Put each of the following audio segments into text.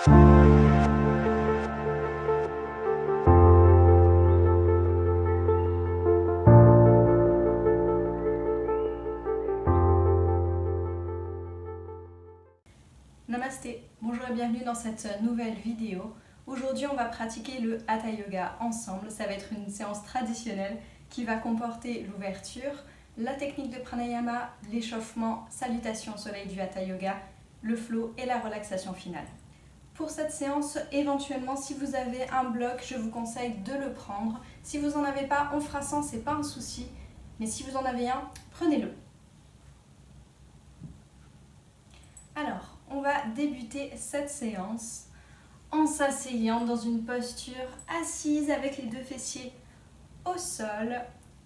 Namasté, bonjour et bienvenue dans cette nouvelle vidéo. Aujourd'hui on va pratiquer le Hatha Yoga ensemble. Ça va être une séance traditionnelle qui va comporter l'ouverture, la technique de pranayama, l'échauffement, salutation au soleil du Hatha Yoga, le flow et la relaxation finale. Pour cette séance, éventuellement si vous avez un bloc, je vous conseille de le prendre. Si vous n'en avez pas, on fera sans, c'est pas un souci. Mais si vous en avez un, prenez-le. Alors, on va débuter cette séance en s'asseyant dans une posture assise avec les deux fessiers au sol.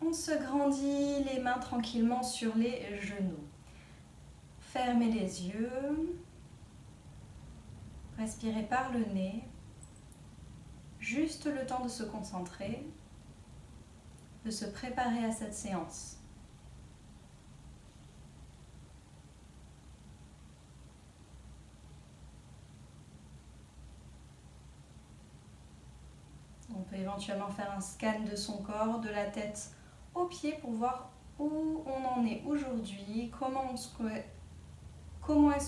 On se grandit, les mains tranquillement sur les genoux. Fermez les yeux. Respirez par le nez. Juste le temps de se concentrer, de se préparer à cette séance. On peut éventuellement faire un scan de son corps, de la tête aux pieds pour voir où on en est aujourd'hui, comment est-ce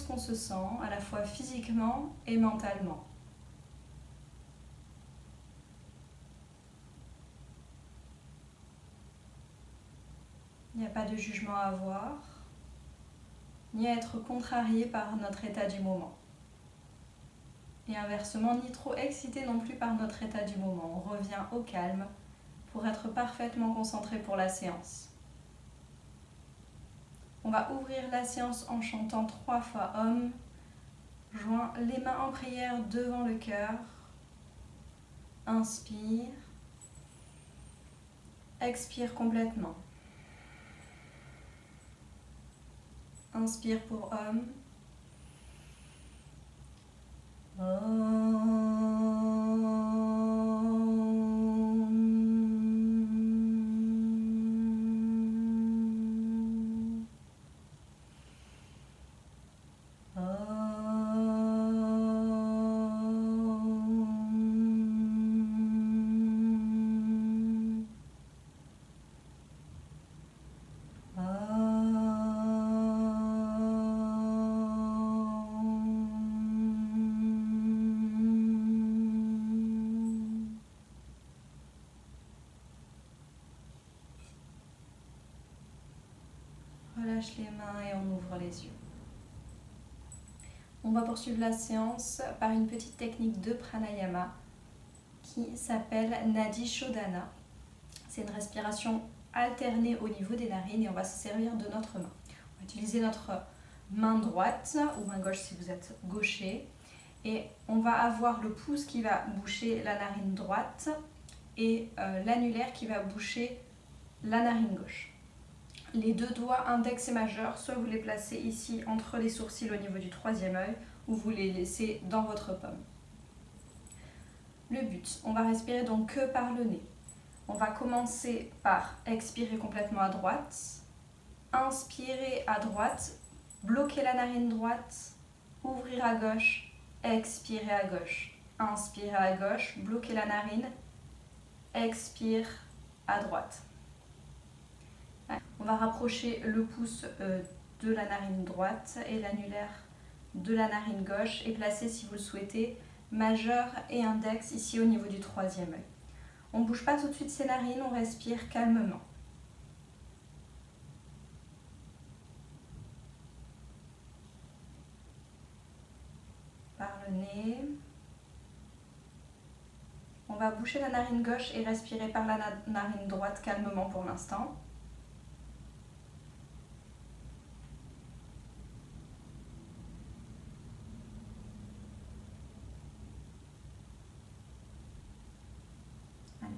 qu'on se sent, à la fois physiquement et mentalement. Il n'y a pas de jugement à avoir, ni à être contrarié par notre état du moment. Et inversement, ni trop excité non plus par notre état du moment. On revient au calme pour être parfaitement concentré pour la séance. On va ouvrir la séance en chantant 3 fois Om. Joins les mains en prière devant le cœur. Inspire. Expire complètement. Inspire pour Om. Relâche les mains et on ouvre les yeux. On va poursuivre la séance par une petite technique de pranayama qui s'appelle Nadi Shodhana. C'est une respiration alternée au niveau des narines et on va se servir de notre main. On va utiliser notre main droite ou main gauche si vous êtes gaucher et on va avoir le pouce qui va boucher la narine droite et l'annulaire qui va boucher la narine gauche. Les deux doigts index et majeur, soit vous les placez ici entre les sourcils au niveau du troisième œil ou vous les laissez dans votre paume. Le but, on va respirer donc que par le nez. On va commencer par expirer complètement à droite, inspirer à droite, bloquer la narine droite, ouvrir à gauche, expirer à gauche, inspirer à gauche, bloquer la narine, expire à droite. On va rapprocher le pouce de la narine droite et l'annulaire de la narine gauche et placer, si vous le souhaitez, majeur et index ici au niveau du troisième œil. On ne bouge pas tout de suite ses narines, on respire calmement. Par le nez. On va boucher la narine gauche et respirer par la narine droite calmement pour l'instant.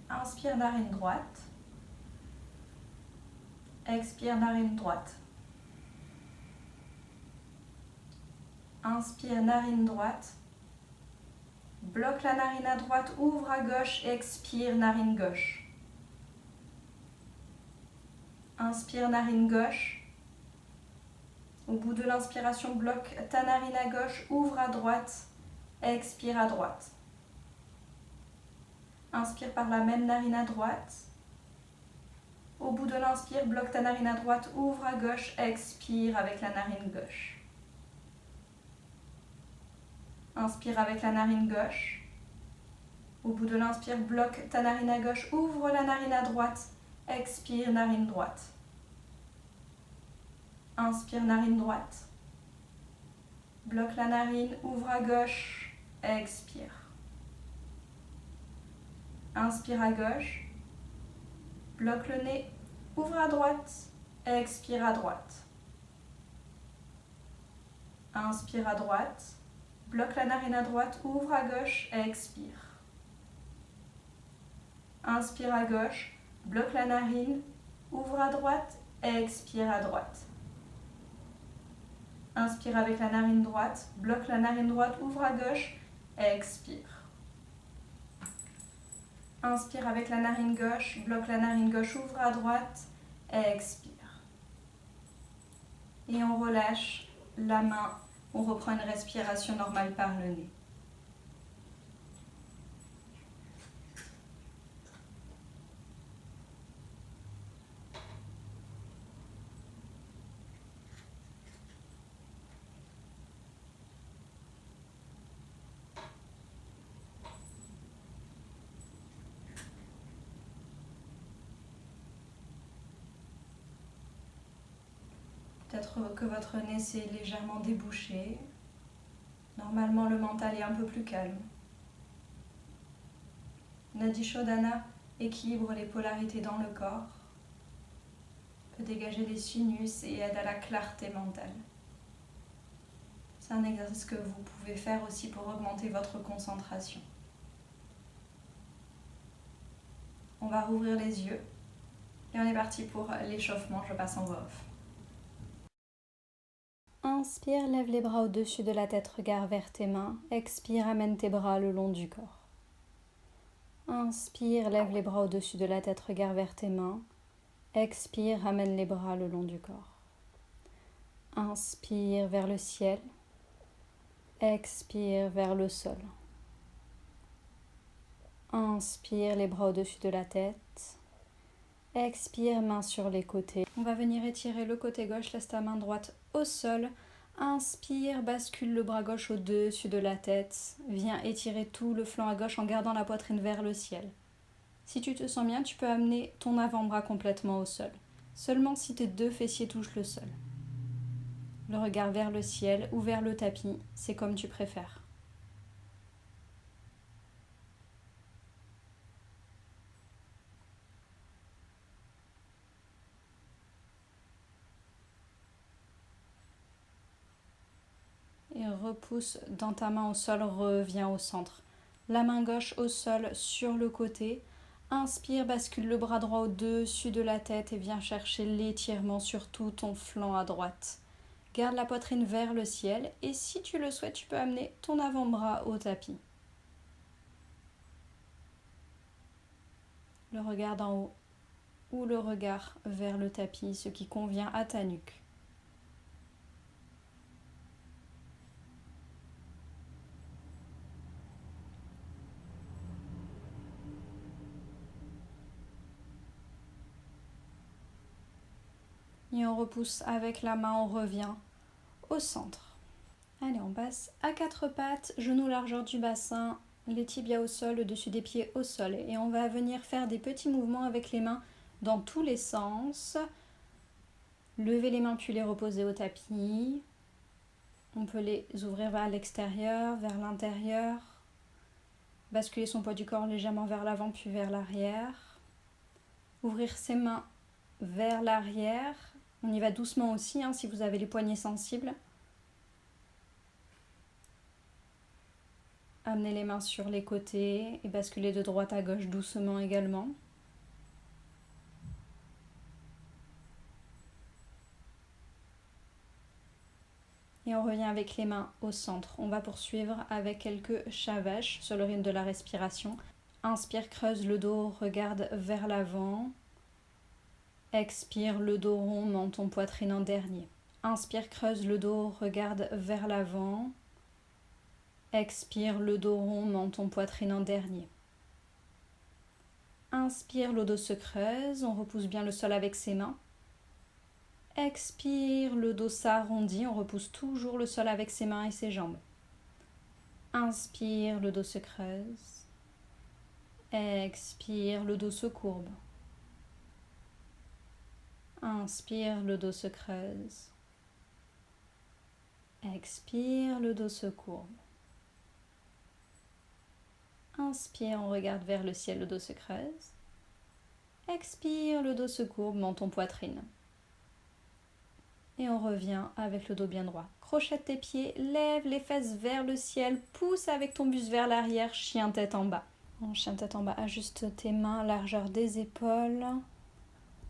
Inspire narine droite, expire narine droite. Inspire narine droite, bloque la narine à droite, ouvre à gauche, expire narine gauche. Inspire narine gauche. Au bout de l'inspiration, bloque ta narine à gauche, ouvre à droite, expire à droite. Inspire par la même narine à droite. Au bout de l'inspire, bloque ta narine à droite, ouvre à gauche, expire avec la narine gauche. Inspire avec la narine gauche. Au bout de l'inspire, bloque ta narine à gauche, ouvre la narine à droite, expire, narine droite. Inspire, narine droite. Bloque la narine, ouvre à gauche, expire. Inspire à gauche. Bloque le nez, ouvre à droite, expire à droite. Inspire à droite. Bloque la narine à droite, ouvre à gauche, expire. Inspire à gauche, bloque la narine, ouvre à droite, expire à droite. Inspire avec la narine droite, bloque la narine droite, ouvre à gauche, expire. Inspire avec la narine gauche, bloque la narine gauche, ouvre à droite, expire. Et on relâche la main, on reprend une respiration normale par le nez. Peut-être que votre nez s'est légèrement débouché. Normalement, le mental est un peu plus calme. Nadi Shodhana équilibre les polarités dans le corps, peut dégager les sinus et aide à la clarté mentale. C'est un exercice que vous pouvez faire aussi pour augmenter votre concentration. On va rouvrir les yeux et on est parti pour l'échauffement. Je passe en voix off. Inspire, lève les bras au-dessus de la tête, regard vers tes mains. Expire, amène tes bras le long du corps. Inspire, lève les bras au-dessus de la tête, regard vers tes mains. Expire, ramène les bras le long du corps. Inspire vers le ciel. Expire vers le sol. Inspire, les bras au-dessus de la tête. Expire, main sur les côtés. On va venir étirer le côté gauche, laisse ta main droite au sol. Inspire, bascule le bras gauche au-dessus de la tête. Viens étirer tout le flanc à gauche en gardant la poitrine vers le ciel. Si tu te sens bien, tu peux amener ton avant-bras complètement au sol. Seulement si tes deux fessiers touchent le sol. Le regard vers le ciel ou vers le tapis, c'est comme tu préfères. Et repousse dans ta main au sol, reviens au centre. La main gauche au sol sur le côté. Inspire, bascule le bras droit au-dessus de la tête et viens chercher l'étirement sur tout ton flanc à droite. Garde la poitrine vers le ciel et si tu le souhaites, tu peux amener ton avant-bras au tapis. Le regard d'en haut ou le regard vers le tapis, ce qui convient à ta nuque. Et on repousse avec la main, on revient au centre. Allez, on passe à quatre pattes, genoux largeur du bassin, les tibias au sol, le dessus des pieds au sol. Et on va venir faire des petits mouvements avec les mains dans tous les sens. Lever les mains puis les reposer au tapis. On peut les ouvrir vers l'extérieur, vers l'intérieur. Basculer son poids du corps légèrement vers l'avant puis vers l'arrière. Ouvrir ses mains vers l'arrière. On y va doucement aussi si vous avez les poignets sensibles. Amenez les mains sur les côtés et basculez de droite à gauche doucement également. Et on revient avec les mains au centre. On va poursuivre avec quelques shavash sur le rythme de la respiration. Inspire, creuse le dos, regarde vers l'avant. Expire, le dos rond, menton, poitrine en dernier. Inspire, creuse le dos, regarde vers l'avant. Expire, le dos rond, menton, poitrine en dernier. Inspire, le dos se creuse, on repousse bien le sol avec ses mains. Expire, le dos s'arrondit, on repousse toujours le sol avec ses mains et ses jambes. Inspire, le dos se creuse. Expire, le dos se courbe. Inspire, le dos se creuse. Expire, le dos se courbe. Inspire, on regarde vers le ciel, le dos se creuse. Expire, le dos se courbe, menton, poitrine. Et on revient avec le dos bien droit. Crochette tes pieds, lève les fesses vers le ciel, pousse avec ton buste vers l'arrière, chien tête en bas. En chien tête en bas, ajuste tes mains, largeur des épaules.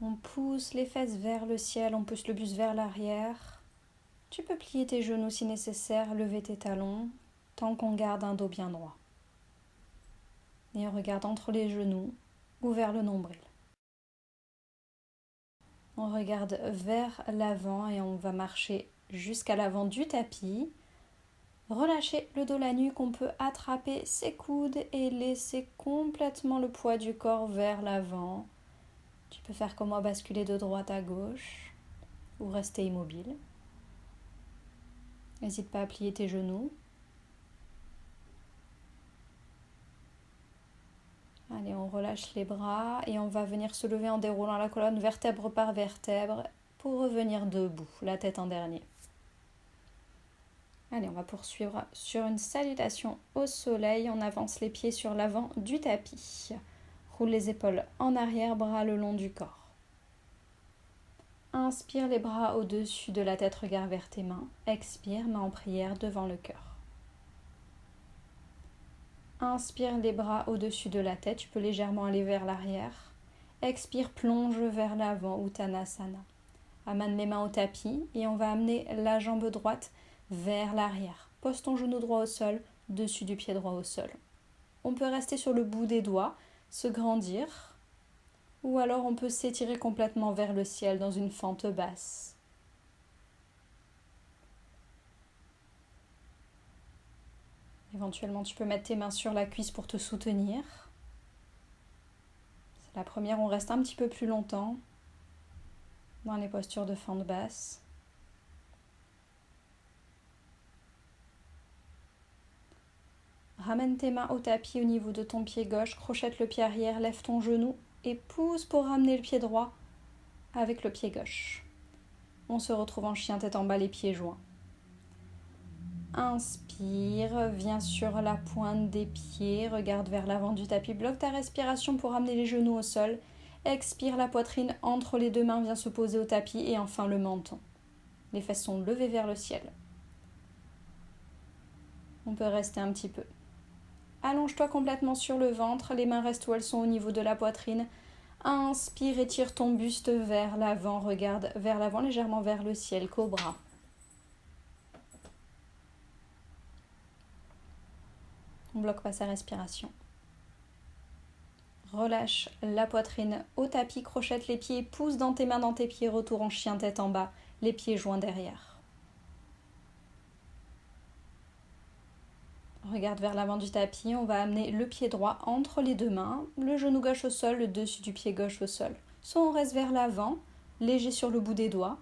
On pousse les fesses vers le ciel, on pousse le buste vers l'arrière. Tu peux plier tes genoux si nécessaire, lever tes talons, tant qu'on garde un dos bien droit. Et on regarde entre les genoux ou vers le nombril. On regarde vers l'avant et on va marcher jusqu'à l'avant du tapis. Relâchez le dos, la nuque, on peut attraper ses coudes et laisser complètement le poids du corps vers l'avant. Tu peux faire comme moi, basculer de droite à gauche ou rester immobile. N'hésite pas à plier tes genoux. Allez, on relâche les bras et on va venir se lever en déroulant la colonne vertèbre par vertèbre pour revenir debout, la tête en dernier. Allez, on va poursuivre sur une salutation au soleil. On avance les pieds sur l'avant du tapis. Roule les épaules en arrière, bras le long du corps. Inspire, les bras au-dessus de la tête, regard vers tes mains. Expire, main en prière devant le cœur. Inspire, les bras au-dessus de la tête, tu peux légèrement aller vers l'arrière. Expire, plonge vers l'avant, Uttanasana. Amène les mains au tapis et on va amener la jambe droite vers l'arrière. Pose ton genou droit au sol, dessus du pied droit au sol. On peut rester sur le bout des doigts, se grandir, ou alors on peut s'étirer complètement vers le ciel dans une fente basse. Éventuellement, tu peux mettre tes mains sur la cuisse pour te soutenir. C'est la première, on reste un petit peu plus longtemps dans les postures de fente basse. Ramène tes mains au tapis au niveau de ton pied gauche, crochette le pied arrière, lève ton genou et pousse pour ramener le pied droit avec le pied gauche. On se retrouve en chien tête en bas, les pieds joints. Inspire, viens sur la pointe des pieds, regarde vers l'avant du tapis, bloque ta respiration pour ramener les genoux au sol. Expire, la poitrine entre les deux mains vient se poser au tapis et enfin le menton. Les fesses sont levées vers le ciel. On peut rester un petit peu. Allonge-toi complètement sur le ventre, les mains restent où elles sont au niveau de la poitrine. Inspire, étire ton buste vers l'avant, regarde vers l'avant, légèrement vers le ciel, cobra. On ne bloque pas sa respiration. Relâche la poitrine au tapis, crochette les pieds, pousse dans tes mains, dans tes pieds, retour en chien tête en bas, les pieds joints derrière. Regarde vers l'avant du tapis, on va amener le pied droit entre les deux mains, le genou gauche au sol, le dessus du pied gauche au sol. Soit on reste vers l'avant, léger sur le bout des doigts,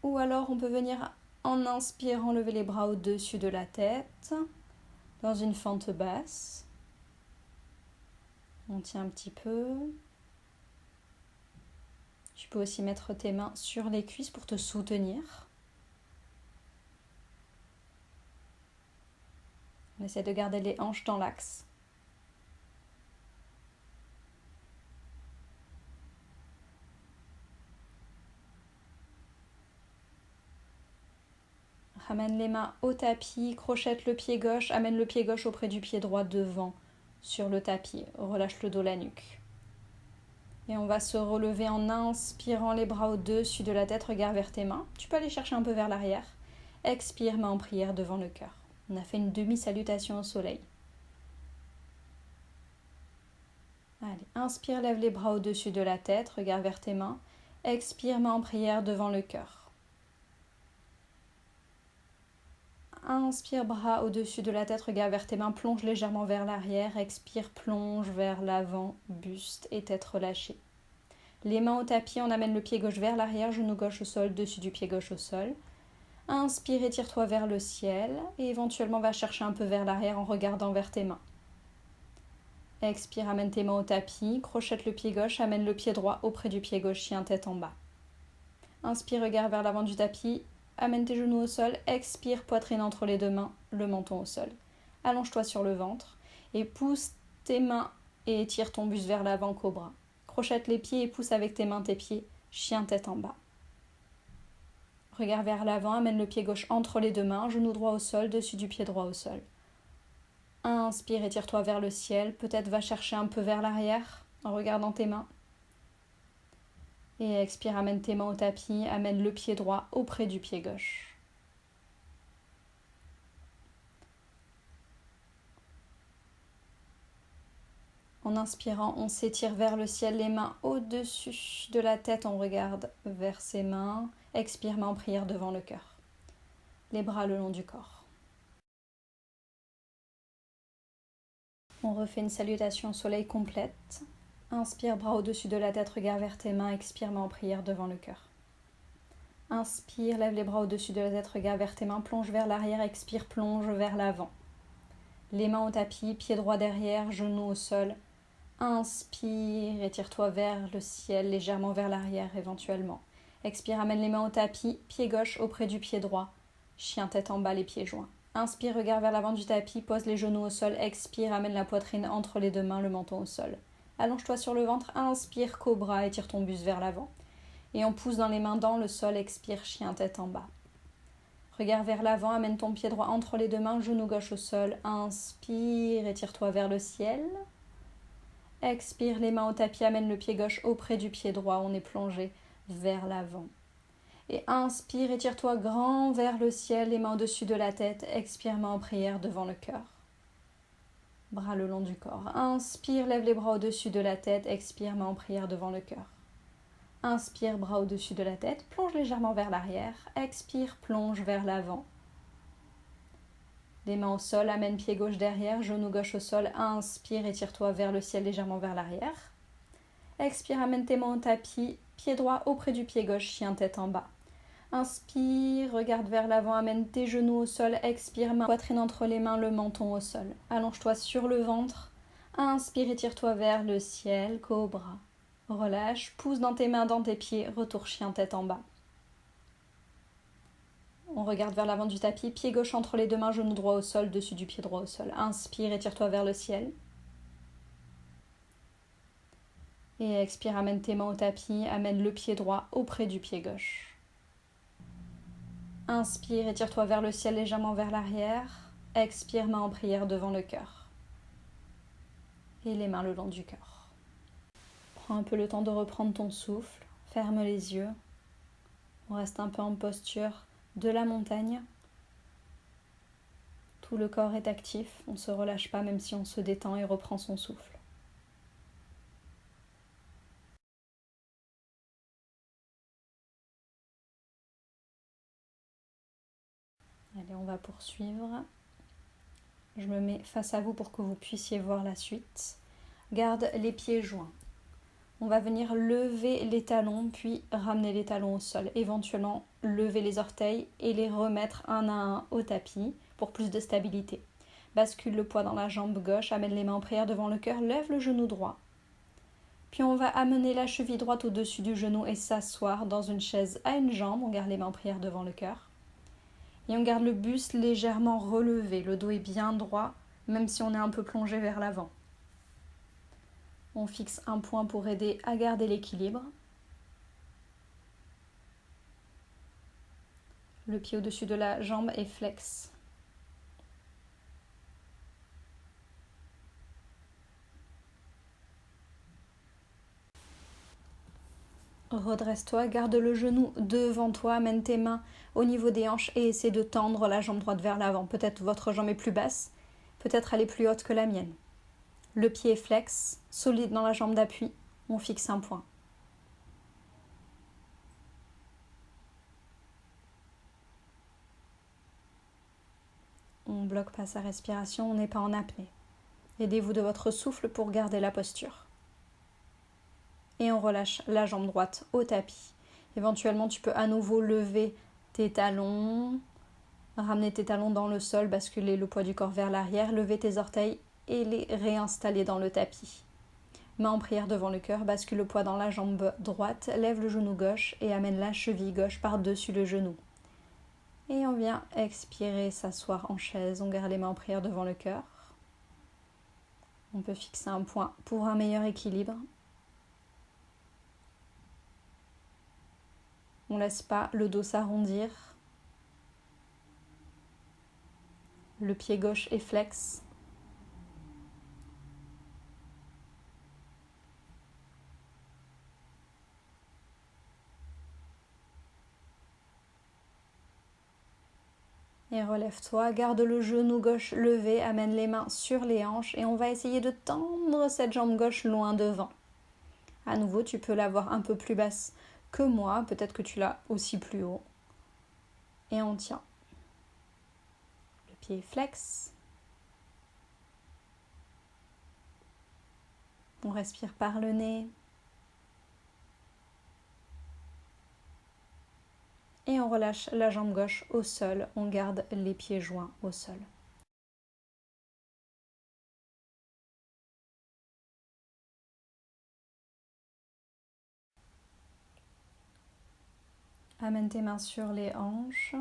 ou alors on peut venir en inspirant lever les bras au-dessus de la tête, dans une fente basse. On tient un petit peu. Tu peux aussi mettre tes mains sur les cuisses pour te soutenir. On essaie de garder les hanches dans l'axe. Ramène les mains au tapis, crochette le pied gauche, amène le pied gauche auprès du pied droit devant sur le tapis. Relâche le dos, la nuque. Et on va se relever en inspirant les bras au-dessus de la tête, regard vers tes mains. Tu peux aller chercher un peu vers l'arrière. Expire, main en prière devant le cœur. On a fait une demi-salutation au soleil. Allez, inspire, lève les bras au-dessus de la tête, regard vers tes mains. Expire, main en prière devant le cœur. Inspire, bras au-dessus de la tête, regard vers tes mains, plonge légèrement vers l'arrière. Expire, plonge vers l'avant, buste et tête relâchée. Les mains au tapis, on amène le pied gauche vers l'arrière, genou gauche au sol, dessus du pied gauche au sol. Inspire, étire-toi vers le ciel et éventuellement va chercher un peu vers l'arrière en regardant vers tes mains. Expire, amène tes mains au tapis, crochette le pied gauche, amène le pied droit auprès du pied gauche, chien tête en bas. Inspire, regard vers l'avant du tapis, amène tes genoux au sol, expire, poitrine entre les deux mains, le menton au sol. Allonge-toi sur le ventre et pousse tes mains et étire ton buste vers l'avant, cobra. Crochette les pieds et pousse avec tes mains tes pieds, chien tête en bas. Regard vers l'avant, amène le pied gauche entre les deux mains, genou droit au sol, dessus du pied droit au sol. Inspire, étire-toi vers le ciel, peut-être va chercher un peu vers l'arrière en regardant tes mains. Et expire, amène tes mains au tapis, amène le pied droit auprès du pied gauche. En inspirant, on s'étire vers le ciel, les mains au-dessus de la tête, on regarde vers ses mains. Expire, main en prière devant le cœur. Les bras le long du corps. On refait une salutation au soleil complète. Inspire, bras au-dessus de la tête, regard vers tes mains. Expire, main en prière devant le cœur. Inspire, lève les bras au-dessus de la tête, regard vers tes mains. Plonge vers l'arrière, expire, plonge vers l'avant. Les mains au tapis, pied droit derrière, genou au sol. Inspire, étire-toi vers le ciel, légèrement vers l'arrière éventuellement. Expire, amène les mains au tapis, pied gauche auprès du pied droit. Chien tête en bas, les pieds joints. Inspire, regard vers l'avant du tapis, pose les genoux au sol. Expire, amène la poitrine entre les deux mains, le menton au sol. Allonge-toi sur le ventre, inspire, cobra, étire ton buste vers l'avant. Et on pousse dans les mains dans le sol, expire, chien tête en bas. Regard vers l'avant, amène ton pied droit entre les deux mains, genou gauche au sol. Inspire, étire-toi vers le ciel. Expire, les mains au tapis, amène le pied gauche auprès du pied droit, on est plongé vers l'avant. Et inspire, étire-toi grand vers le ciel, les mains au-dessus de la tête. Expire, main en prière devant le cœur. Bras le long du corps. Inspire, lève les bras au-dessus de la tête. Expire, main en prière devant le cœur. Inspire, bras au-dessus de la tête. Plonge légèrement vers l'arrière. Expire, plonge vers l'avant. Les mains au sol, amène pied gauche derrière, genou gauche au sol. Inspire, étire-toi vers le ciel, légèrement vers l'arrière. Expire, amène tes mains au tapis, pied droit auprès du pied gauche, chien tête en bas. Inspire, regarde vers l'avant, amène tes genoux au sol. Expire, main poitrine entre les mains, le menton au sol. Allonge-toi sur le ventre. Inspire, étire-toi vers le ciel, cobra. Relâche, pousse dans tes mains, dans tes pieds, retour chien tête en bas. On regarde vers l'avant du tapis, pied gauche entre les deux mains, genou droit au sol, dessus du pied droit au sol. Inspire, étire-toi vers le ciel. Et expire, amène tes mains au tapis, amène le pied droit auprès du pied gauche. Inspire, étire-toi vers le ciel, légèrement vers l'arrière. Expire, main en prière devant le cœur. Et les mains le long du cœur. Prends un peu le temps de reprendre ton souffle. Ferme les yeux. On reste un peu en posture de la montagne. Tout le corps est actif, on ne se relâche pas même si on se détend et reprend son souffle. Allez, on va poursuivre. Je me mets face à vous pour que vous puissiez voir la suite. Garde les pieds joints. On va venir lever les talons, puis ramener les talons au sol. Éventuellement, lever les orteils et les remettre un à un au tapis pour plus de stabilité. Bascule le poids dans la jambe gauche, amène les mains en prière devant le cœur, lève le genou droit. Puis on va amener la cheville droite au-dessus du genou et s'asseoir dans une chaise à une jambe. On garde les mains en prière devant le cœur. Et on garde le buste légèrement relevé. Le dos est bien droit, même si on est un peu plongé vers l'avant. On fixe un point pour aider à garder l'équilibre. Le pied au-dessus de la jambe est flex. Redresse-toi, garde le genou devant toi, amène tes mains au niveau des hanches et essaie de tendre la jambe droite vers l'avant. Peut-être votre jambe est plus basse, peut-être elle est plus haute que la mienne. Le pied est flex, solide dans la jambe d'appui, on fixe un point. on ne bloque pas sa respiration, on n'est pas en apnée. Aidez-vous de votre souffle pour garder la posture. Et on relâche la jambe droite au tapis. Éventuellement, tu peux à nouveau lever tes talons, ramener tes talons dans le sol, basculer le poids du corps vers l'arrière, lever tes orteils et les réinstaller dans le tapis. Main en prière devant le cœur, bascule le poids dans la jambe droite, lève le genou gauche et amène la cheville gauche par-dessus le genou. Et on vient expirer, s'asseoir en chaise, on garde les mains en prière devant le cœur. On peut fixer un point pour un meilleur équilibre. On ne laisse pas le dos s'arrondir. Le pied gauche est flex. Et relève-toi, garde le genou gauche levé, amène les mains sur les hanches et on va essayer de tendre cette jambe gauche loin devant. À nouveau, tu peux l'avoir un peu plus basse que moi, peut-être que tu l'as aussi plus haut. Et on tient. Le pied est flex. On respire par le nez. Et on relâche la jambe gauche au sol, on garde les pieds joints au sol. Amène tes mains sur les hanches.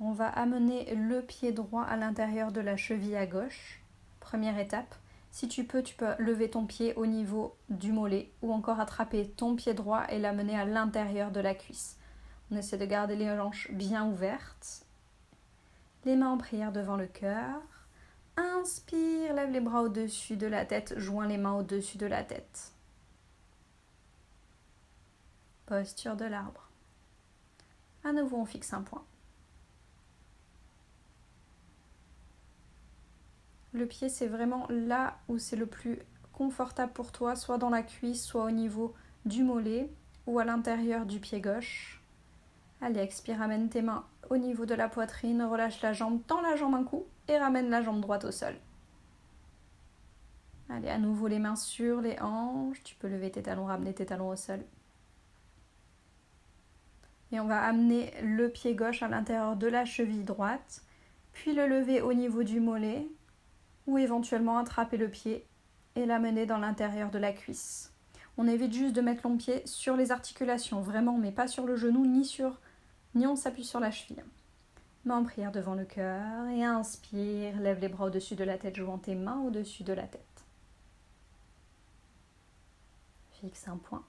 On va amener le pied droit à l'intérieur de la cheville à gauche. Première étape. Si tu peux lever ton pied au niveau du mollet ou encore attraper ton pied droit et l'amener à l'intérieur de la cuisse. On essaie de garder les hanches bien ouvertes. Les mains en prière devant le cœur. Inspire, lève les bras au-dessus de la tête, joins les mains au-dessus de la tête. Posture de l'arbre. À nouveau, on fixe un point. Le pied, c'est vraiment là où c'est le plus confortable pour toi, soit dans la cuisse, soit au niveau du mollet ou à l'intérieur du pied gauche. Allez, expire, ramène tes mains au niveau de la poitrine, relâche la jambe, tends la jambe un coup et ramène la jambe droite au sol. Allez, à nouveau les mains sur les hanches, tu peux lever tes talons, ramener tes talons au sol. Et on va amener le pied gauche à l'intérieur de la cheville droite, puis le lever au niveau du mollet, ou éventuellement attraper le pied et l'amener dans l'intérieur de la cuisse. On évite juste de mettre le pied sur les articulations, vraiment, mais pas sur le genou, ni on s'appuie sur la cheville. Main en prière devant le cœur et inspire, lève les bras au-dessus de la tête, jouant tes mains au-dessus de la tête. Fixe un point.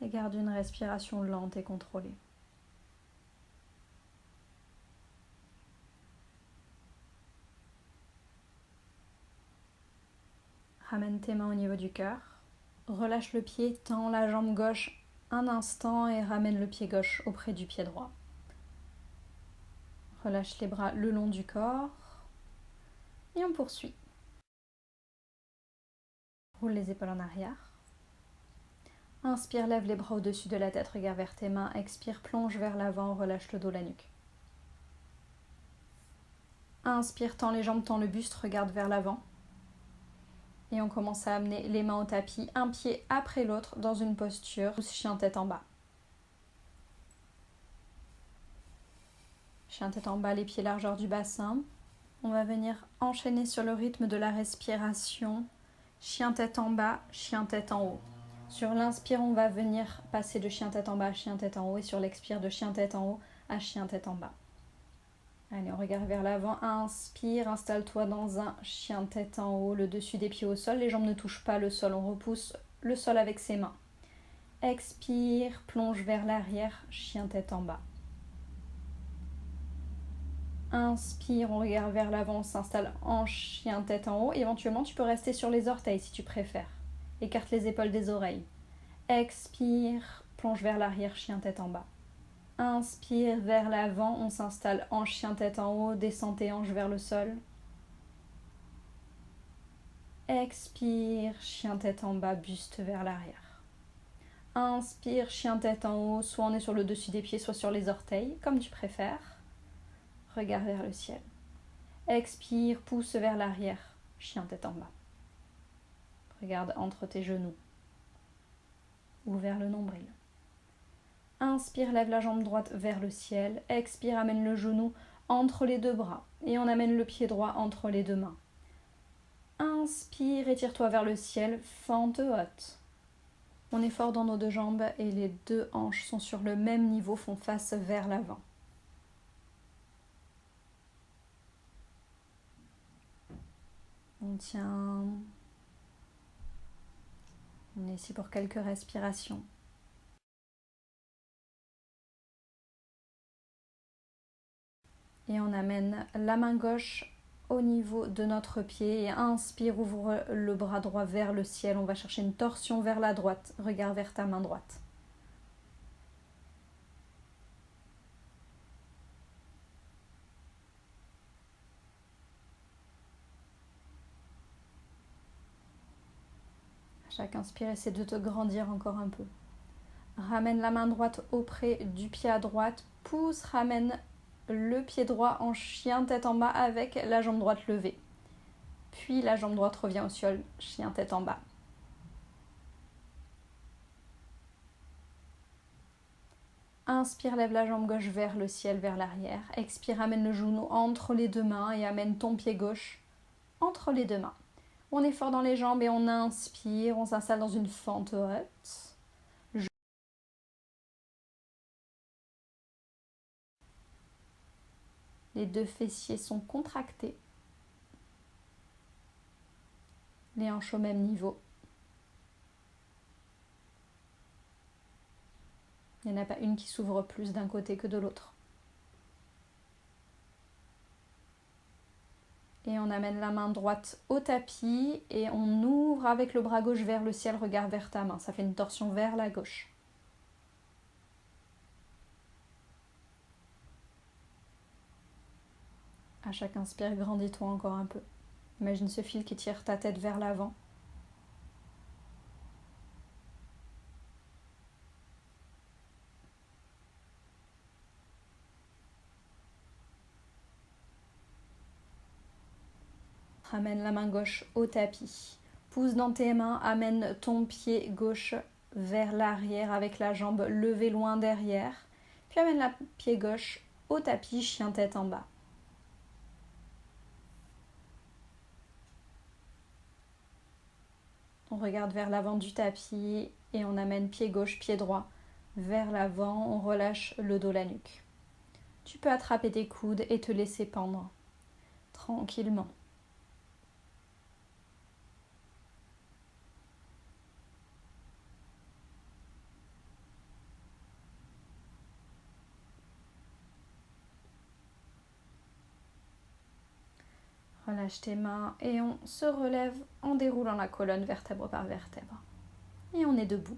Et garde une respiration lente et contrôlée. Ramène tes mains au niveau du cœur. Relâche le pied, tends la jambe gauche un instant et ramène le pied gauche auprès du pied droit. Relâche les bras le long du corps. Et on poursuit. Roule les épaules en arrière. Inspire, lève les bras au-dessus de la tête, regarde vers tes mains. Expire, plonge vers l'avant, relâche le dos, la nuque. Inspire, tends les jambes, tends le buste, regarde vers l'avant. Et on commence à amener les mains au tapis, un pied après l'autre, dans une posture chien tête en bas. Chien tête en bas, les pieds largeur du bassin. On va venir enchaîner sur le rythme de la respiration. Chien tête en bas, chien tête en haut. Sur l'inspire, on va venir passer de chien tête en bas à chien tête en haut. Et sur l'expire, de chien tête en haut à chien tête en bas. Allez, on regarde vers l'avant. Inspire, installe-toi dans un chien tête en haut, le dessus des pieds au sol. Les jambes ne touchent pas le sol, on repousse le sol avec ses mains. Expire, plonge vers l'arrière, chien tête en bas. Inspire, on regarde vers l'avant, on s'installe en chien tête en haut. Éventuellement, tu peux rester sur les orteils si tu préfères. Écarte les épaules des oreilles. Expire, plonge vers l'arrière, chien tête en bas. Inspire vers l'avant, on s'installe en chien tête en haut, descend tes hanches vers le sol. Expire, chien tête en bas, buste vers l'arrière. Inspire, chien tête en haut, soit on est sur le dessus des pieds, soit sur les orteils, comme tu préfères. Regarde vers le ciel. Expire, pousse vers l'arrière, chien tête en bas. Regarde entre tes genoux ou vers le nombril. Inspire, lève la jambe droite vers le ciel. Expire, amène le genou entre les deux bras et on amène le pied droit entre les deux mains. Inspire, étire-toi vers le ciel, fente haute. On est fort dans nos deux jambes et les deux hanches sont sur le même niveau, font face vers l'avant. On tient. On est ici pour quelques respirations. Et on amène la main gauche au niveau de notre pied et inspire, ouvre le bras droit vers le ciel. On va chercher une torsion vers la droite. Regarde vers ta main droite. À chaque inspire, essaie de te grandir encore un peu. Ramène la main droite auprès du pied à droite. Pousse, ramène le pied droit en chien tête en bas avec la jambe droite levée. Puis la jambe droite revient au sol, chien tête en bas. Inspire, lève la jambe gauche vers le ciel, vers l'arrière. Expire, amène le genou entre les deux mains et amène ton pied gauche entre les deux mains. On est fort dans les jambes et on inspire, on s'installe dans une fente haute. Les deux fessiers sont contractés. Les hanches au même niveau. Il n'y en a pas une qui s'ouvre plus d'un côté que de l'autre. Et on amène la main droite au tapis et on ouvre avec le bras gauche vers le ciel, regarde vers ta main. Ça fait une torsion vers la gauche. À chaque inspire, grandis-toi encore un peu. Imagine ce fil qui tire ta tête vers l'avant. Ramène la main gauche au tapis. Pousse dans tes mains, amène ton pied gauche vers l'arrière avec la jambe levée loin derrière. Puis amène le pied gauche au tapis, chien tête en bas. On regarde vers l'avant du tapis et on amène pied gauche, pied droit vers l'avant. On relâche le dos, la nuque. Tu peux attraper tes coudes et te laisser pendre tranquillement. Relâche tes mains et on se relève en déroulant la colonne vertèbre par vertèbre. Et on est debout.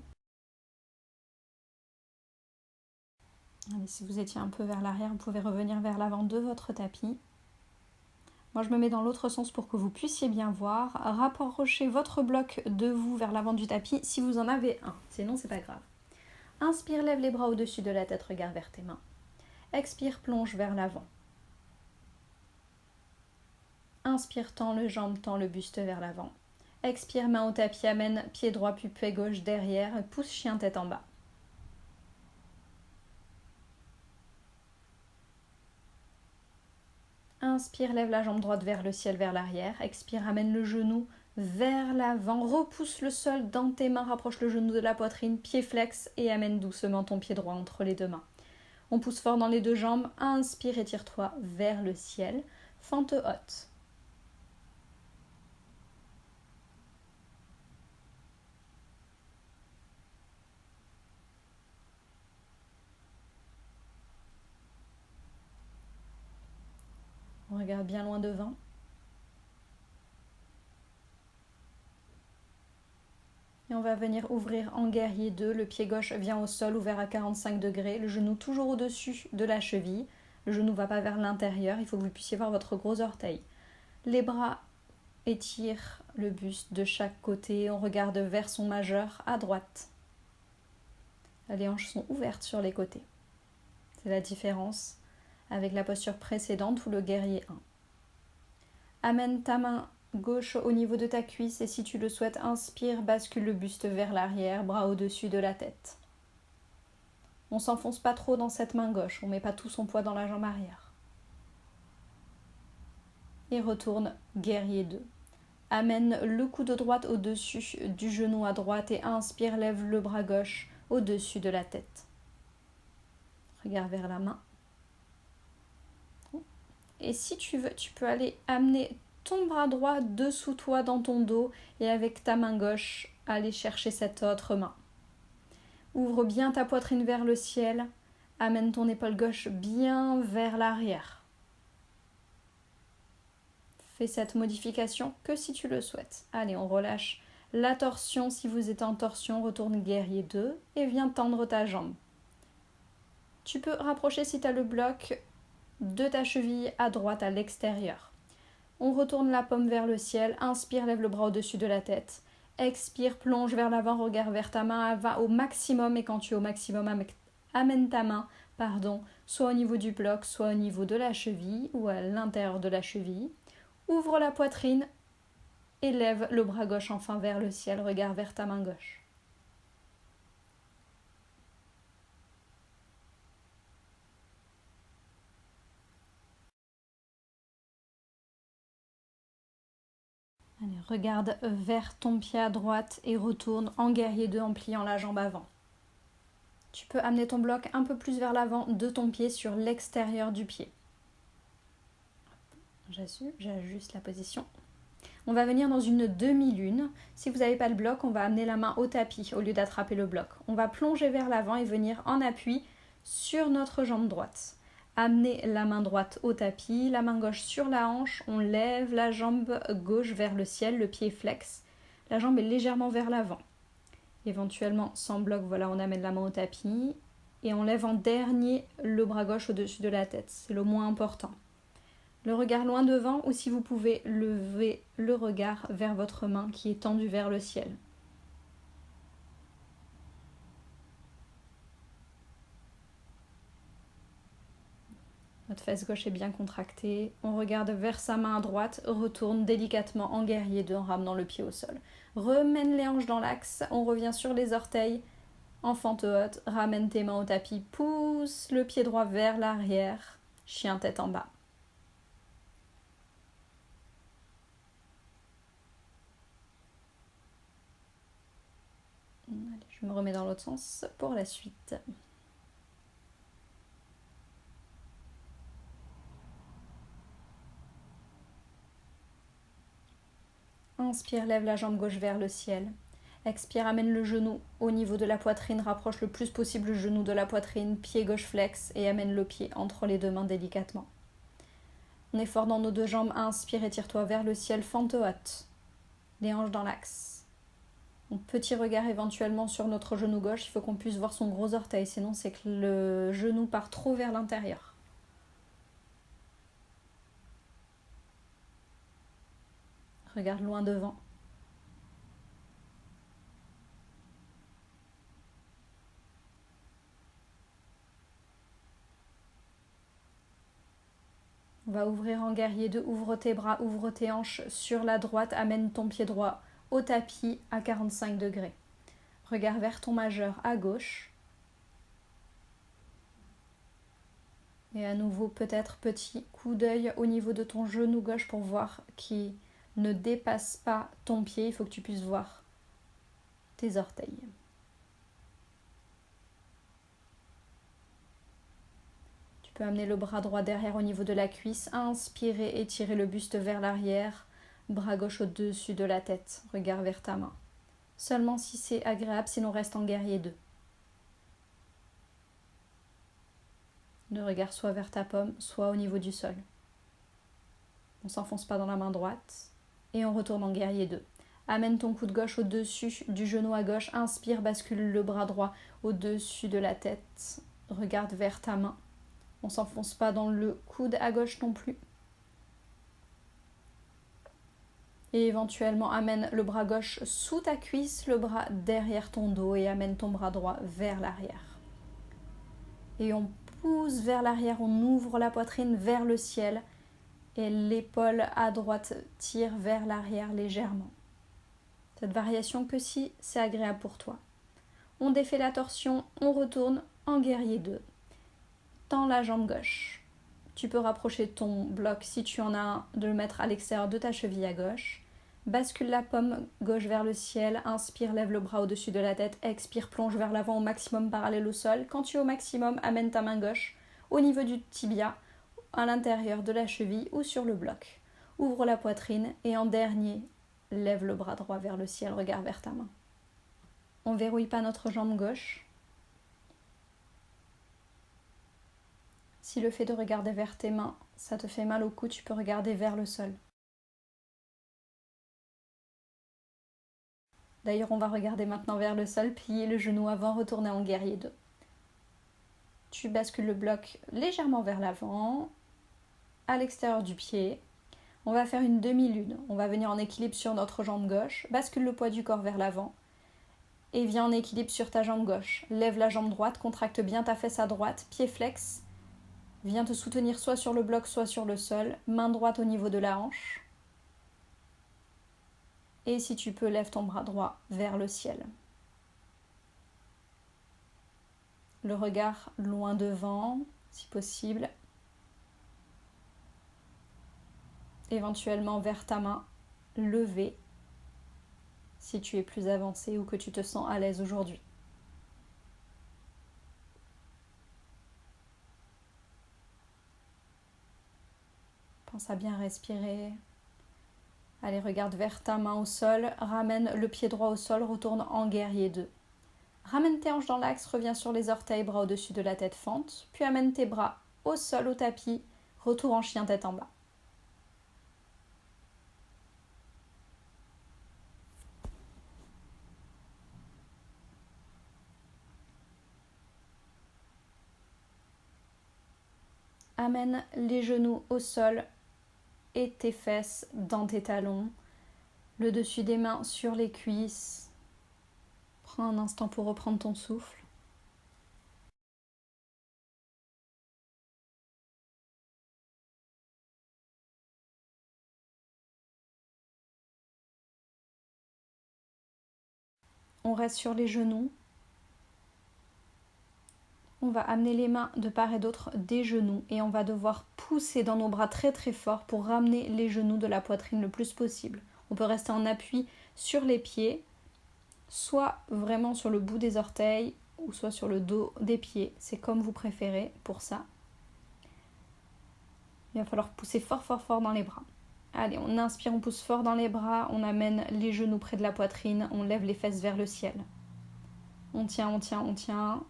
Allez, si vous étiez un peu vers l'arrière, vous pouvez revenir vers l'avant de votre tapis. Moi, je me mets dans l'autre sens pour que vous puissiez bien voir. Rapprochez votre bloc de vous vers l'avant du tapis si vous en avez un. Sinon, c'est pas grave. Inspire, lève les bras au-dessus de la tête, regarde vers tes mains. Expire, plonge vers l'avant. Inspire, tends le jambe, tends le buste vers l'avant. Expire, main au tapis, amène pied droit puis pied gauche derrière, pousse chien tête en bas. Inspire, lève la jambe droite vers le ciel, vers l'arrière. Expire, amène le genou vers l'avant. Repousse le sol dans tes mains, rapproche le genou de la poitrine, pied flex et amène doucement ton pied droit entre les deux mains. On pousse fort dans les deux jambes. Inspire, étire-toi vers le ciel. Fente haute. On regarde bien loin devant. Et on va venir ouvrir en guerrier 2. Le pied gauche vient au sol, ouvert à 45 degrés. Le genou toujours au-dessus de la cheville. Le genou ne va pas vers l'intérieur. Il faut que vous puissiez voir votre gros orteil. Les bras étirent le buste de chaque côté. On regarde vers son majeur à droite. Les hanches sont ouvertes sur les côtés. C'est la différence avec la posture précédente ou le guerrier 1. Amène ta main gauche au niveau de ta cuisse et si tu le souhaites, inspire, bascule le buste vers l'arrière, bras au-dessus de la tête. On s'enfonce pas trop dans cette main gauche, on met pas tout son poids dans la jambe arrière. Et retourne guerrier 2. Amène le coude droite au-dessus du genou à droite et inspire, lève le bras gauche au-dessus de la tête. Regarde vers la main. Et si tu veux, tu peux aller amener ton bras droit dessous toi dans ton dos et avec ta main gauche, aller chercher cette autre main. Ouvre bien ta poitrine vers le ciel. Amène ton épaule gauche bien vers l'arrière. Fais cette modification que si tu le souhaites. Allez, on relâche la torsion. Si vous êtes en torsion, retourne guerrier 2 et viens tendre ta jambe. Tu peux rapprocher si tu as le bloc de ta cheville à droite à l'extérieur. On retourne la paume vers le ciel. Inspire, lève le bras au-dessus de la tête. Expire, plonge vers l'avant, regarde vers ta main, va au maximum et quand tu es au maximum, amène ta main, soit au niveau du bloc, soit au niveau de la cheville ou à l'intérieur de la cheville. Ouvre la poitrine et lève le bras gauche enfin vers le ciel, regarde vers ta main gauche. Allez, regarde vers ton pied à droite et retourne en guerrier 2 en pliant la jambe avant. Tu peux amener ton bloc un peu plus vers l'avant de ton pied sur l'extérieur du pied. J'ajuste la position. On va venir dans une demi-lune. Si vous n'avez pas le bloc, on va amener la main au tapis au lieu d'attraper le bloc. On va plonger vers l'avant et venir en appui sur notre jambe droite. Amenez la main droite au tapis, la main gauche sur la hanche. On lève la jambe gauche vers le ciel, le pied flex. La jambe est légèrement vers l'avant. Éventuellement, sans bloc, voilà, on amène la main au tapis. Et on lève en dernier le bras gauche au-dessus de la tête. C'est le moins important. Le regard loin devant ou si vous pouvez lever le regard vers votre main qui est tendue vers le ciel. Notre fesse gauche est bien contractée. On regarde vers sa main à droite, retourne délicatement en guerrier 2 en ramenant le pied au sol. Remène les hanches dans l'axe, on revient sur les orteils. En fente haute, ramène tes mains au tapis, pousse le pied droit vers l'arrière, chien tête en bas. Allez, je me remets dans l'autre sens pour la suite. Inspire, lève la jambe gauche vers le ciel. Expire, amène le genou au niveau de la poitrine, rapproche le plus possible le genou de la poitrine, pied gauche flex et amène le pied entre les deux mains délicatement. On est fort dans nos deux jambes, inspire, étire-toi vers le ciel, fente haute. Les hanches dans l'axe. Un petit regard éventuellement sur notre genou gauche, il faut qu'on puisse voir son gros orteil, sinon c'est que le genou part trop vers l'intérieur. Regarde loin devant. On va ouvrir en guerrier 2, ouvre tes bras, ouvre tes hanches sur la droite, amène ton pied droit au tapis à 45 degrés. Regarde vers ton majeur à gauche. Et à nouveau, peut-être petit coup d'œil au niveau de ton genou gauche pour voir qu'il ne dépasse pas ton pied. Il faut que tu puisses voir tes orteils. Tu peux amener le bras droit derrière au niveau de la cuisse. Inspirer, étirer le buste vers l'arrière. Bras gauche au-dessus de la tête. Regard vers ta main. Seulement si c'est agréable, sinon reste en guerrier 2. Le regard soit vers ta paume, soit au niveau du sol. On ne s'enfonce pas dans la main droite. Et on retourne en guerrier 2. Amène ton coude gauche au-dessus du genou à gauche. Inspire, bascule le bras droit au-dessus de la tête. Regarde vers ta main. On ne s'enfonce pas dans le coude à gauche non plus. Et éventuellement, amène le bras gauche sous ta cuisse, le bras derrière ton dos et amène ton bras droit vers l'arrière. Et on pousse vers l'arrière, on ouvre la poitrine vers le ciel et l'épaule à droite tire vers l'arrière légèrement. Cette variation que si c'est agréable pour toi. On défait la torsion, on retourne en guerrier 2. Tends la jambe gauche. Tu peux rapprocher ton bloc, si tu en as un, de le mettre à l'extérieur de ta cheville à gauche. Bascule la paume gauche vers le ciel. Inspire, lève le bras au-dessus de la tête. Expire, plonge vers l'avant au maximum parallèle au sol. Quand tu es au maximum, amène ta main gauche au niveau du tibia, à l'intérieur de la cheville ou sur le bloc. Ouvre la poitrine et en dernier, lève le bras droit vers le ciel, regard vers ta main. On ne verrouille pas notre jambe gauche. Si le fait de regarder vers tes mains, ça te fait mal au cou, tu peux regarder vers le sol. D'ailleurs, on va regarder maintenant vers le sol, plier le genou avant, retourner en guerrier 2. Tu bascules le bloc légèrement vers l'avant, à l'extérieur du pied. On va faire une demi-lune. On va venir en équilibre sur notre jambe gauche. Bascule le poids du corps vers l'avant et viens en équilibre sur ta jambe gauche. Lève la jambe droite, contracte bien ta fesse à droite, pied flex. Viens te soutenir soit sur le bloc, soit sur le sol. Main droite au niveau de la hanche. Et si tu peux, lève ton bras droit vers le ciel. Le regard loin devant, si possible. Éventuellement vers ta main levée, si tu es plus avancé ou que tu te sens à l'aise aujourd'hui. Pense à bien respirer. Allez, regarde vers ta main au sol, ramène le pied droit au sol, retourne en guerrier 2. Ramène tes hanches dans l'axe, reviens sur les orteils, bras au-dessus de la tête, fente. Puis amène tes bras au sol, au tapis, retour en chien tête en bas. Amène les genoux au sol et tes fesses dans tes talons. Le dessus des mains sur les cuisses. Prends un instant pour reprendre ton souffle. On reste sur les genoux. On va amener les mains de part et d'autre des genoux et on va devoir pousser dans nos bras très très fort pour ramener les genoux de la poitrine le plus possible. On peut rester en appui sur les pieds, soit vraiment sur le bout des orteils ou soit sur le dos des pieds. C'est comme vous préférez pour ça. Il va falloir pousser fort fort fort dans les bras. Allez, on inspire, on pousse fort dans les bras, on amène les genoux près de la poitrine, on lève les fesses vers le ciel. On tient, on tient, on tient.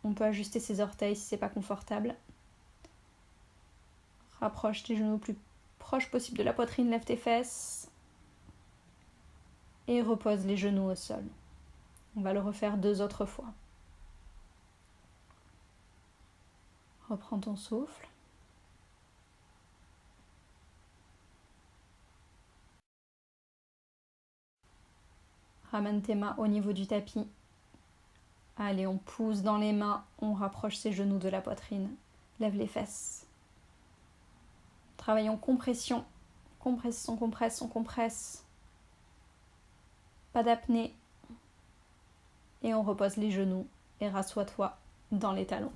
On peut ajuster ses orteils si c'est pas confortable. Rapproche tes genoux le plus proche possible de la poitrine, lève tes fesses. Et repose les genoux au sol. On va le refaire 2 autres fois. Reprends ton souffle. Ramène tes mains au niveau du tapis. Allez, on pousse dans les mains, on rapproche ses genoux de la poitrine. Lève les fesses. Travaillons compression. Compresse, on compresse, on compresse. Pas d'apnée. Et on repose les genoux et rassois-toi dans les talons.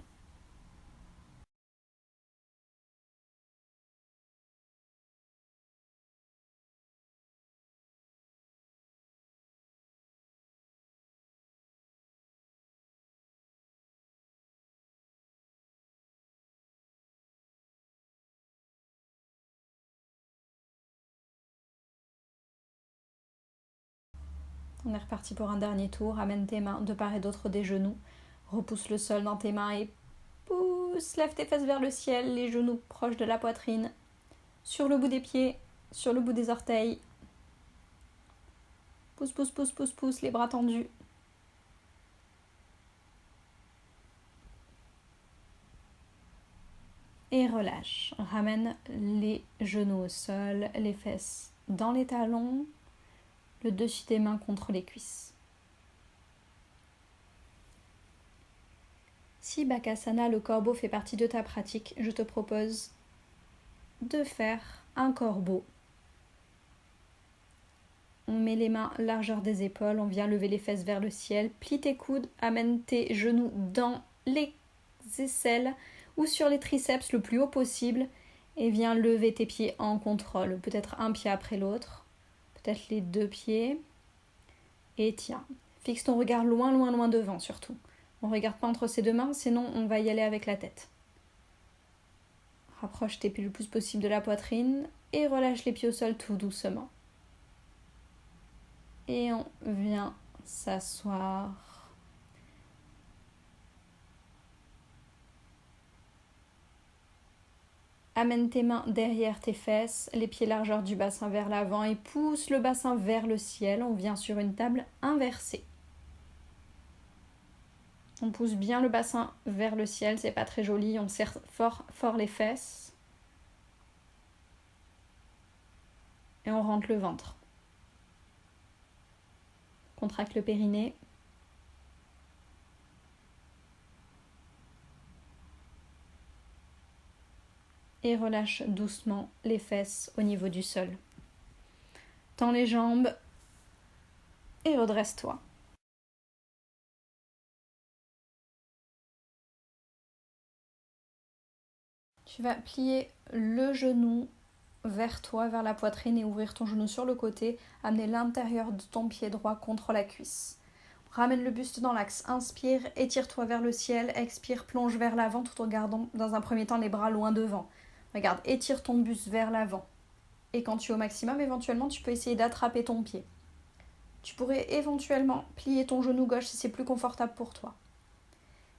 On est reparti pour un dernier tour. Amène tes mains de part et d'autre des genoux. Repousse le sol dans tes mains et pousse. Lève tes fesses vers le ciel, les genoux proches de la poitrine. Sur le bout des pieds, sur le bout des orteils. Pousse, pousse, pousse, pousse, pousse, les bras tendus. Et relâche. Ramène les genoux au sol, les fesses dans les talons, le dessus des mains contre les cuisses. Si Bakasana, le corbeau, fait partie de ta pratique, je te propose de faire un corbeau. On met les mains largeur des épaules, on vient lever les fesses vers le ciel, plie tes coudes, amène tes genoux dans les aisselles ou sur les triceps le plus haut possible et viens lever tes pieds en contrôle, peut-être un pied après l'autre, peut-être les deux pieds et tiens. Fixe ton regard loin, loin, loin devant surtout. On ne regarde pas entre ses deux mains, sinon on va y aller avec la tête. Rapproche tes pieds le plus possible de la poitrine et relâche les pieds au sol tout doucement. Et on vient s'asseoir. Amène tes mains derrière tes fesses, les pieds largeur du bassin vers l'avant et pousse le bassin vers le ciel. On vient sur une table inversée. On pousse bien le bassin vers le ciel, c'est pas très joli. On serre fort, fort les fesses. Et on rentre le ventre. Contracte le périnée. Et relâche doucement les fesses au niveau du sol. Tends les jambes et redresse-toi. Tu vas plier le genou vers toi, vers la poitrine et ouvrir ton genou sur le côté. Amener l'intérieur de ton pied droit contre la cuisse. Ramène le buste dans l'axe. Inspire, étire-toi vers le ciel. Expire, plonge vers l'avant tout en gardant dans un premier temps les bras loin devant. Regarde, étire ton buste vers l'avant. Et quand tu es au maximum, éventuellement, tu peux essayer d'attraper ton pied. Tu pourrais éventuellement plier ton genou gauche si c'est plus confortable pour toi.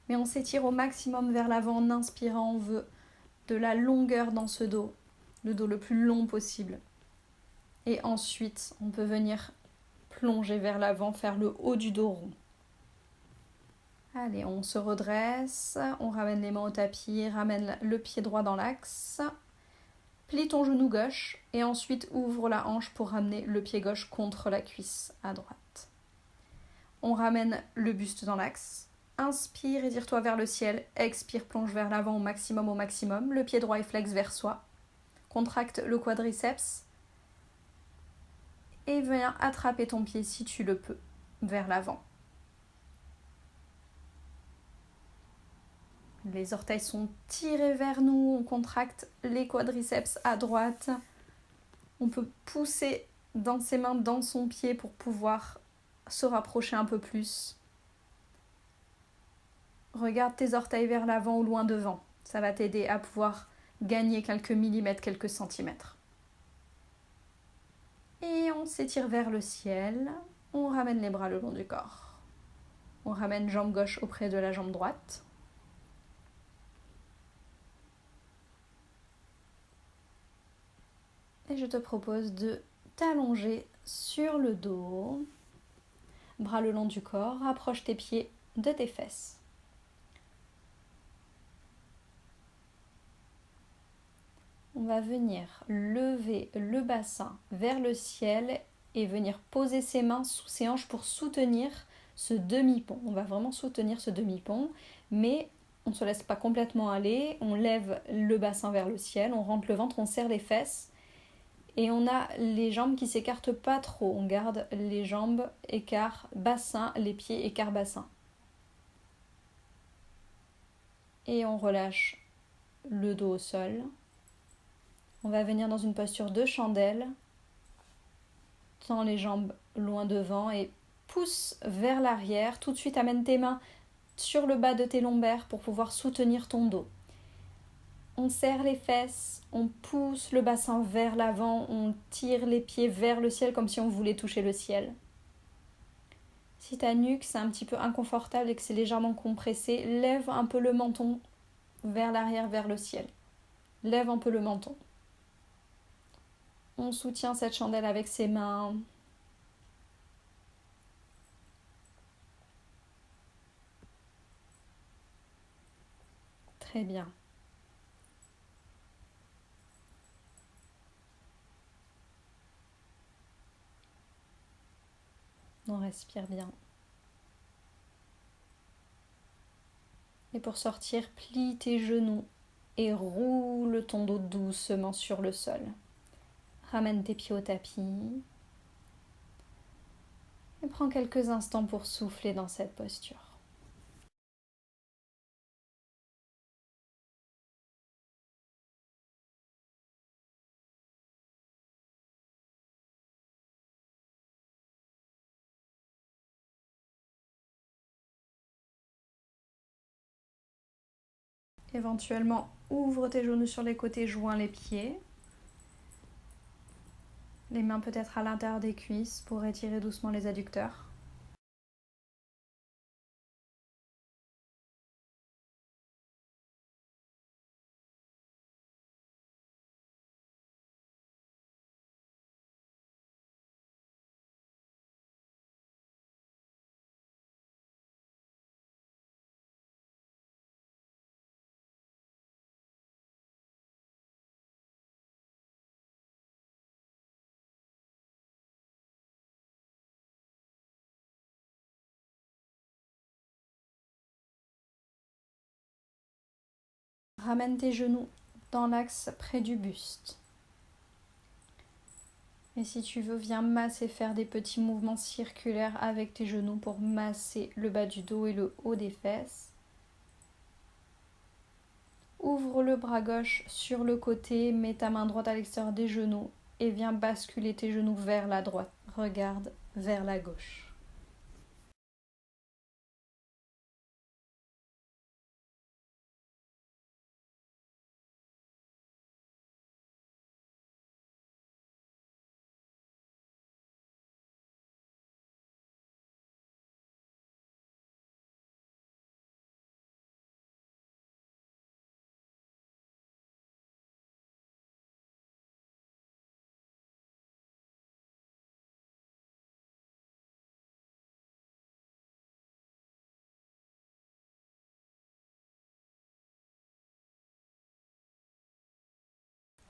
Mais on s'étire au maximum vers l'avant en inspirant. On veut de la longueur dans ce dos, le dos le plus long possible. Et ensuite, on peut venir plonger vers l'avant, faire le haut du dos rond. Allez, on se redresse, on ramène les mains au tapis, ramène le pied droit dans l'axe, plie ton genou gauche et ensuite ouvre la hanche pour ramener le pied gauche contre la cuisse à droite. On ramène le buste dans l'axe. Inspire, étire-toi vers le ciel. Expire, plonge vers l'avant au maximum. Le pied droit est flex vers soi. Contracte le quadriceps. Et viens attraper ton pied si tu le peux, vers l'avant. Les orteils sont tirés vers nous. On contracte les quadriceps à droite. On peut pousser dans ses mains, dans son pied pour pouvoir se rapprocher un peu plus. Regarde tes orteils vers l'avant ou loin devant. Ça va t'aider à pouvoir gagner quelques millimètres, quelques centimètres. Et on s'étire vers le ciel. On ramène les bras le long du corps. On ramène jambe gauche auprès de la jambe droite. Et je te propose de t'allonger sur le dos. Bras le long du corps. Rapproche tes pieds de tes fesses. On va venir lever le bassin vers le ciel et venir poser ses mains sous ses hanches pour soutenir ce demi-pont. On va vraiment soutenir ce demi-pont, mais on ne se laisse pas complètement aller. On lève le bassin vers le ciel, on rentre le ventre, on serre les fesses et on a les jambes qui ne s'écartent pas trop. On garde les jambes écart bassin, les pieds écart bassin. Et on relâche le dos au sol. On va venir dans une posture de chandelle. Tends les jambes loin devant et pousse vers l'arrière. Tout de suite, amène tes mains sur le bas de tes lombaires pour pouvoir soutenir ton dos. On serre les fesses, on pousse le bassin vers l'avant, on tire les pieds vers le ciel comme si on voulait toucher le ciel. Si ta nuque c'est un petit peu inconfortable et que c'est légèrement compressé, lève un peu le menton vers l'arrière, vers le ciel. Lève un peu le menton. On soutient cette chandelle avec ses mains. Très bien. respire bien. Et pour sortir, plie tes genoux et roule ton dos doucement sur le sol. Ramène tes pieds au tapis. Et prends quelques instants pour souffler dans cette posture. Éventuellement, ouvre tes genoux sur les côtés, joins les pieds. Les mains peut-être à l'intérieur des cuisses pour étirer doucement les adducteurs. Ramène tes genoux dans l'axe près du buste. Et si tu veux, viens masser, faire des petits mouvements circulaires avec tes genoux pour masser le bas du dos et le haut des fesses. Ouvre le bras gauche sur le côté, mets ta main droite à l'extérieur des genoux et viens basculer tes genoux vers la droite. Regarde vers la gauche.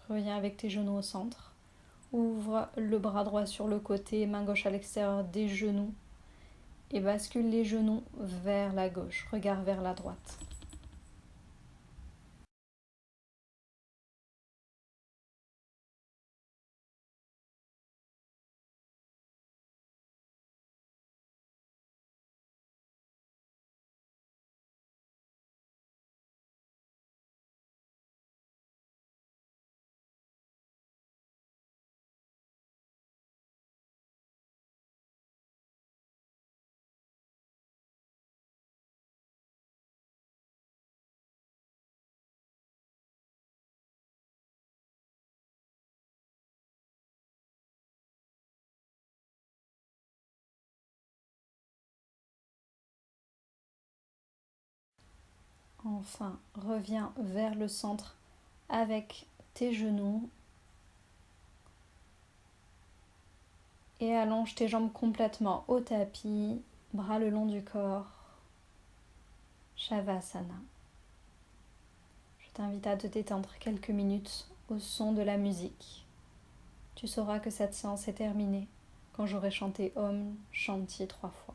Reviens avec tes genoux au centre. Ouvre le bras droit sur le côté, main gauche à l'extérieur des genoux et bascule les genoux vers la gauche, regard vers la droite. Enfin, reviens vers le centre avec tes genoux et allonge tes jambes complètement au tapis, bras le long du corps, Shavasana. Je t'invite à te détendre quelques minutes au son de la musique. Tu sauras que cette séance est terminée quand j'aurai chanté Om Shanti 3 fois.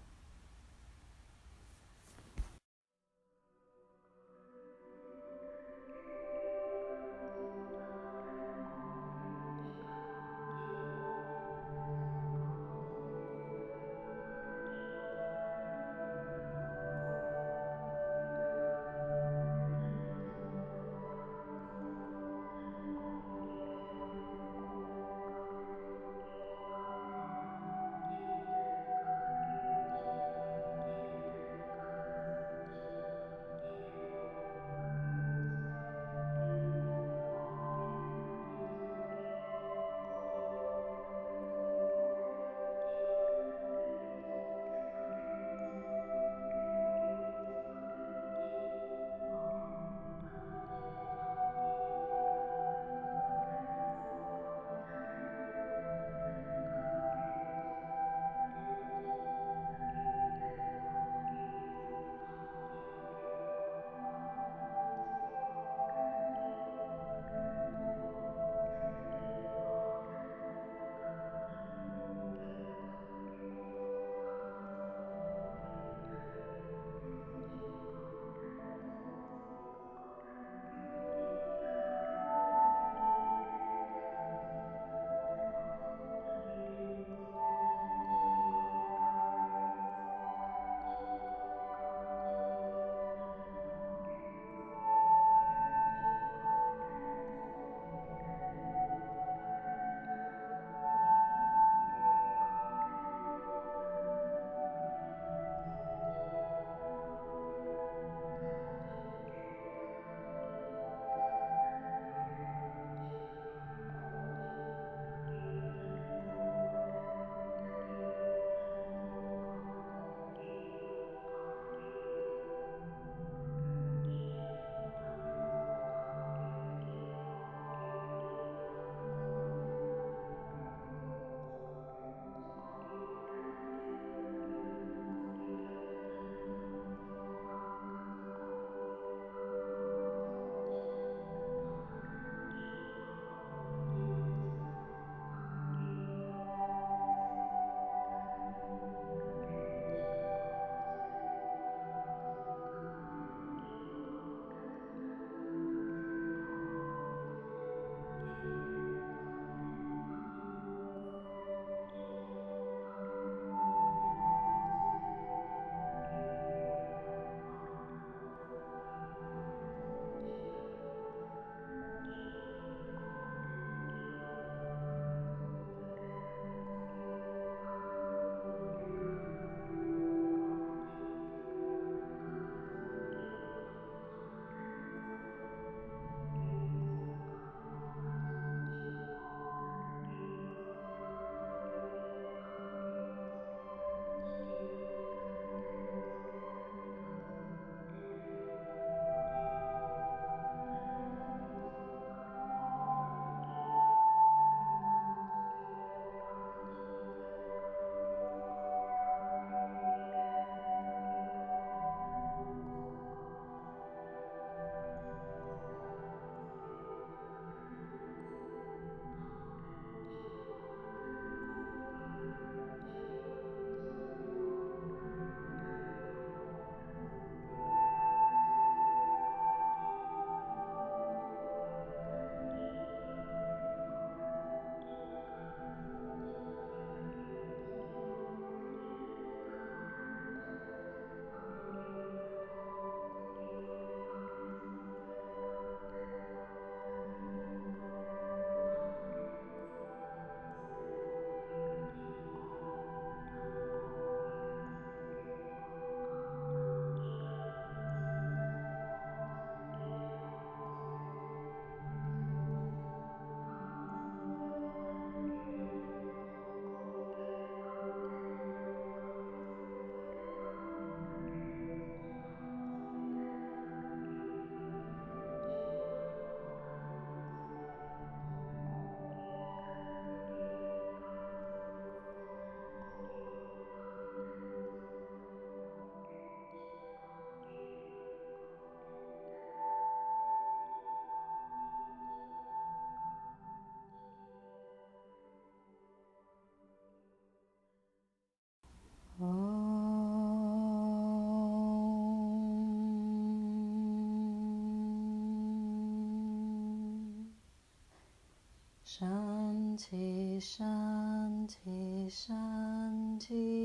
Shanti, Shanti, Shanti.